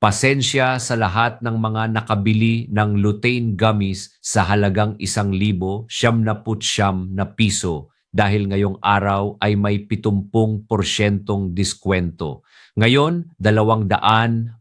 Pasensya sa lahat ng mga nakabili ng lutein gummies sa halagang 1,000 na piso dahil ngayong araw ay may 70% diskwento. Ngayon, 266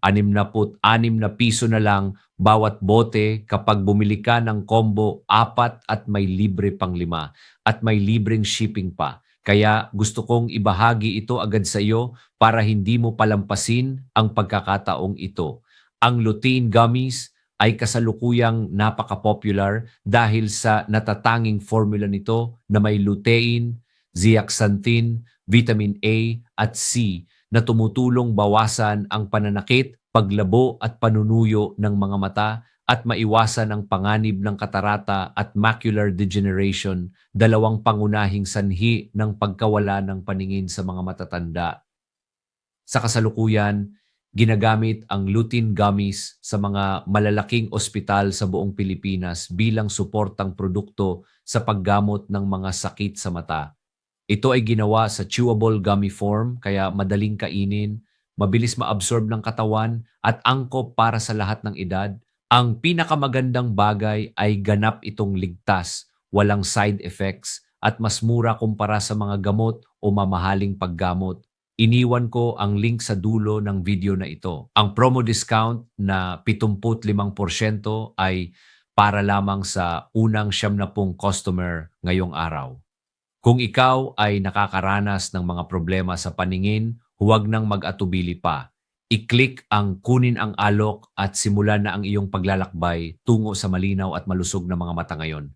na piso na lang bawat bote kapag bumili ka ng combo 4 at may libre pang 5 at may libreng shipping pa. Kaya gusto kong ibahagi ito agad sa iyo para hindi mo palampasin ang pagkakataong ito. Ang lutein gummies ay kasalukuyang napaka-popular dahil sa natatanging formula nito na may lutein, zeaxanthin, vitamin A at C na tumutulong bawasan ang pananakit, paglabo at panunuyo ng mga mata at maiwasan ang panganib ng katarata at macular degeneration, dalawang pangunahing sanhi ng pagkawala ng paningin sa mga matatanda. Sa kasalukuyan, ginagamit ang lutein gummies sa mga malalaking ospital sa buong Pilipinas bilang suportang produkto sa paggamot ng mga sakit sa mata. Ito ay ginawa sa chewable gummy form kaya madaling kainin, mabilis maabsorb ng katawan at angkop para sa lahat ng edad. Ang pinakamagandang bagay ay ganap itong ligtas, walang side effects at mas mura kumpara sa mga gamot o mamahaling paggamot. Iniwan ko ang link sa dulo ng video na ito. Ang promo discount na 75% ay para lamang sa unang 70 customer ngayong araw. Kung ikaw ay nakakaranas ng mga problema sa paningin, huwag nang mag-atubili pa. I-click ang kunin ang alok at simulan na ang iyong paglalakbay tungo sa malinaw at malusog na mga mata ngayon.